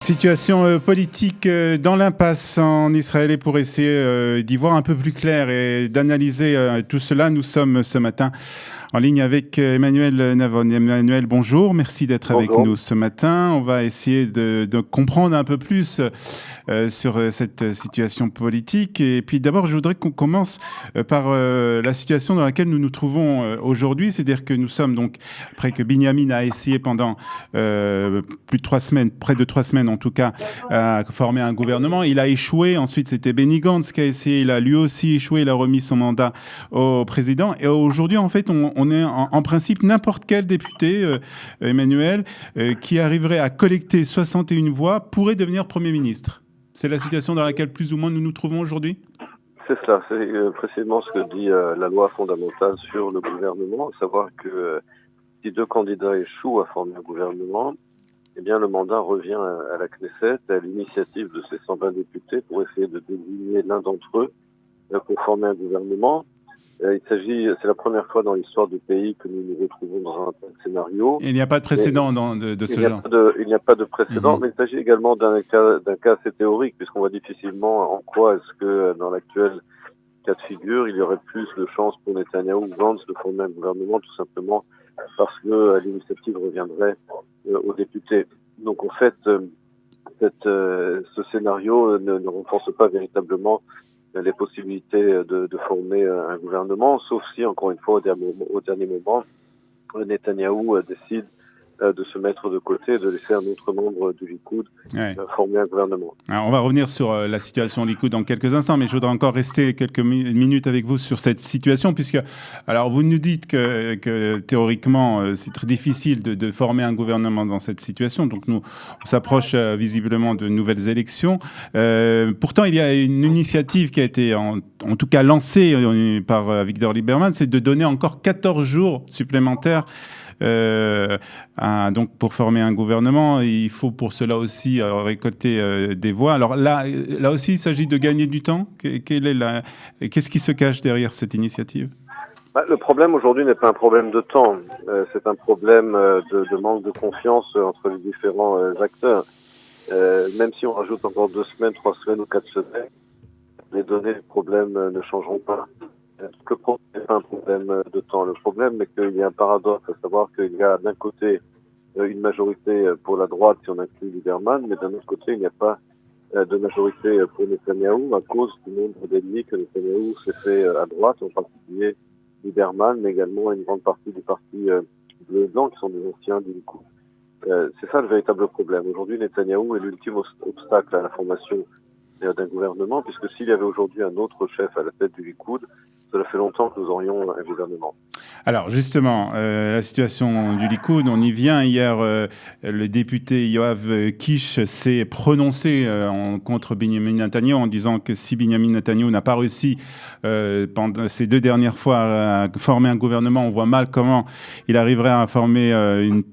Situation politique dans l'impasse en Israël, et pour essayer d'y voir un peu plus clair et d'analyser tout cela, nous sommes ce matin en ligne avec Emmanuel Navon. Emmanuel, bonjour, merci d'être avec nous ce matin. On va essayer de comprendre un peu plus sur cette situation politique. Et puis d'abord, je voudrais qu'on commence par la situation dans laquelle nous nous trouvons aujourd'hui. C'est-à-dire que nous sommes donc, après que Binyamin a essayé pendant plus de 3 semaines, près de 3 semaines en tout cas, à former un gouvernement. Il a échoué. Ensuite, c'était Benny Gantz qui a essayé. Il a lui aussi échoué. Il a remis son mandat au président. Et aujourd'hui, en fait, on est en principe n'importe quel député, Emmanuel, qui arriverait à collecter 61 voix pourrait devenir Premier ministre. C'est la situation dans laquelle plus ou moins nous nous trouvons aujourd'hui ? C'est cela, c'est précisément ce que dit la loi fondamentale sur le gouvernement, à savoir que si 2 candidats échouent à former un gouvernement, eh bien le mandat revient à la Knesset, à l'initiative de ces 120 députés pour essayer de désigner l'un d'entre eux pour former un gouvernement. C'est la première fois dans l'histoire du pays que nous nous retrouvons dans un tel scénario. Il n'y a pas de précédent de ce genre. Il n'y a pas de précédent, mais il s'agit également d'un cas assez théorique, puisqu'on voit difficilement en quoi est-ce que dans l'actuel cas de figure, il y aurait plus de chances pour Netanyahou ou Gantz de former un gouvernement, tout simplement parce que l'initiative reviendrait aux députés. Donc en fait, ce scénario ne renforce pas véritablement les possibilités de former un gouvernement, sauf si, encore une fois, au dernier moment, Netanyahou décide de se mettre de côté, de laisser un autre membre du Likoud former un gouvernement. Alors, on va revenir sur la situation Likoud dans quelques instants, mais je voudrais encore rester quelques minutes avec vous sur cette situation, puisque, alors, vous nous dites que théoriquement, c'est très difficile de former un gouvernement dans cette situation, donc nous, on s'approche visiblement de nouvelles élections. Pourtant, il y a une initiative qui a été, en tout cas, lancée par Victor Lieberman, c'est de donner encore 14 jours supplémentaires donc pour former un gouvernement. Il faut pour cela aussi récolter des voix. Alors là aussi, il s'agit de gagner du temps. Qu'est-ce qui se cache derrière cette initiative ? Le problème aujourd'hui n'est pas un problème de temps, c'est un problème de manque de confiance entre les différents acteurs. Même si on rajoute encore 2 semaines, 3 semaines ou 4 semaines, les données, les problèmes ne changeront pas. Le problème n'est pas un problème de temps. Le problème est qu'il y a un paradoxe, à savoir qu'il y a d'un côté une majorité pour la droite, si on inclut Lieberman, mais d'un autre côté, il n'y a pas de majorité pour Netanyahou à cause du nombre d'ennemis que Netanyahou s'est fait à droite, en particulier Lieberman, mais également une grande partie du parti bleu et blanc, qui sont des anciens du Likoud. C'est ça le véritable problème. Aujourd'hui, Netanyahou est l'ultime obstacle à la formation d'un gouvernement, puisque s'il y avait aujourd'hui un autre chef à la tête du Likoud, cela fait longtemps que nous aurions un gouvernement. Alors justement, la situation du Likoud, on y vient. Hier, le député Yoav Kish s'est prononcé contre Benjamin Netanyahou en disant que si Benjamin Netanyahou n'a pas réussi pendant ces 2 dernières fois à former un gouvernement, on voit mal comment il arriverait à former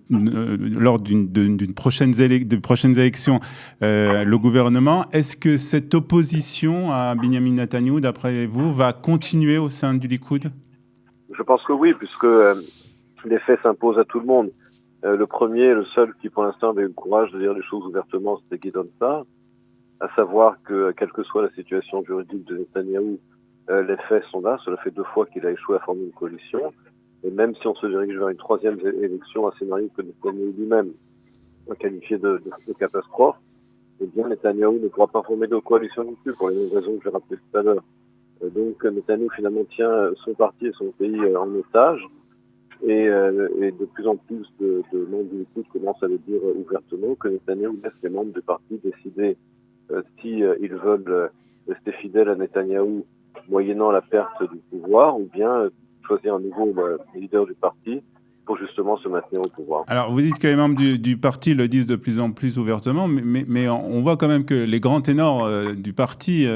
lors de prochaines élections le gouvernement. Est-ce que cette opposition à Benjamin Netanyahou, d'après vous, va continuer au sein du Likoud ? Je pense que oui, puisque les faits s'imposent à tout le monde. Le premier, le seul qui pour l'instant avait eu le courage de dire les choses ouvertement, c'était Gideon Sa'ar, à savoir que quelle que soit la situation juridique de Netanyahou, les faits sont là. Cela fait 2 fois qu'il a échoué à former une coalition. Et même si on se dirige vers une 3e élection, un scénario que Netanyahou lui-même a qualifié de catastrophe, eh bien Netanyahou ne pourra pas former de coalition non plus, pour les mêmes raisons que j'ai rappelées tout à l'heure. Donc Netanyahou finalement tient son parti et son pays en otage, et de plus en plus de membres du Likoud commencent à le dire ouvertement que Netanyahou laisse les membres du parti décider si ils veulent rester fidèles à Netanyahou moyennant la perte du pouvoir, ou bien choisir un nouveau leader du parti pour justement se maintenir au pouvoir. Alors, vous dites que les membres du parti le disent de plus en plus ouvertement, mais on voit quand même que les grands ténors du parti,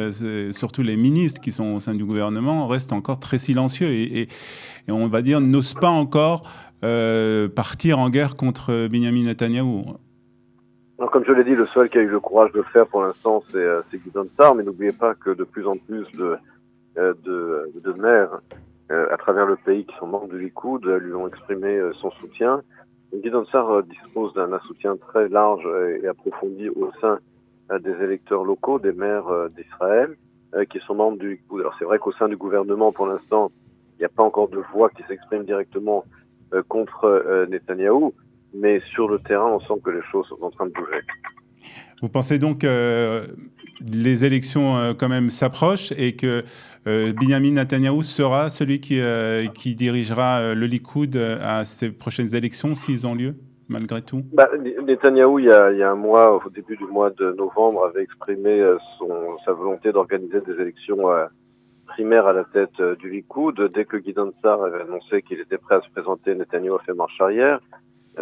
surtout les ministres qui sont au sein du gouvernement, restent encore très silencieux et on va dire n'osent pas encore partir en guerre contre Benjamin Netanyahou. Alors, comme je l'ai dit, le seul qui a eu le courage de le faire pour l'instant, c'est Gideon Sa'ar, mais n'oubliez pas que de plus en plus de maires à travers le pays qui sont membres du Likoud lui ont exprimé son soutien. Gideon Sa'ar dispose d'un soutien très large et approfondi au sein des électeurs locaux, des maires d'Israël, qui sont membres du Likoud. Alors c'est vrai qu'au sein du gouvernement, pour l'instant, il n'y a pas encore de voix qui s'exprime directement contre Netanyahou, mais sur le terrain, on sent que les choses sont en train de bouger. Vous pensez donc que les élections quand même s'approchent et que Benjamin Netanyahou sera celui qui dirigera le Likoud à ces prochaines élections, s'ils ont lieu, malgré tout? Netanyahou, il y a un mois, au début du mois de novembre, avait exprimé sa volonté d'organiser des élections primaires à la tête du Likoud. Dès que Gideon Sa'ar avait annoncé qu'il était prêt à se présenter, Netanyahou a fait marche arrière.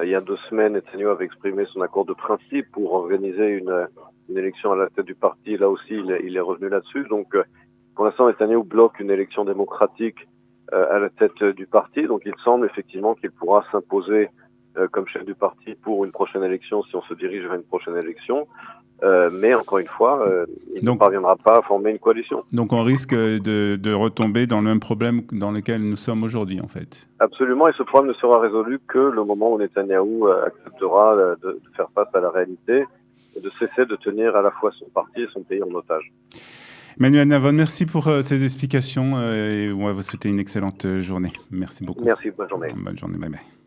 Il y a 2 semaines, Netanyahou avait exprimé son accord de principe pour organiser une élection à la tête du parti. Là aussi, il est revenu là-dessus. Donc, pour l'instant, Netanyahou bloque une élection démocratique à la tête du parti. Donc, il semble effectivement qu'il pourra s'imposer comme chef du parti pour une prochaine élection si on se dirige vers une prochaine élection. Mais encore une fois, il ne parviendra pas à former une coalition. Donc on risque de retomber dans le même problème dans lequel nous sommes aujourd'hui, en fait. Absolument, et ce problème ne sera résolu que le moment où Netanyahou acceptera de faire face à la réalité et de cesser de tenir à la fois son parti et son pays en otage. Emmanuel Navon, merci pour ces explications et on va vous souhaiter une excellente journée. Merci beaucoup. Merci, bonne journée. Bonne journée, bye bye.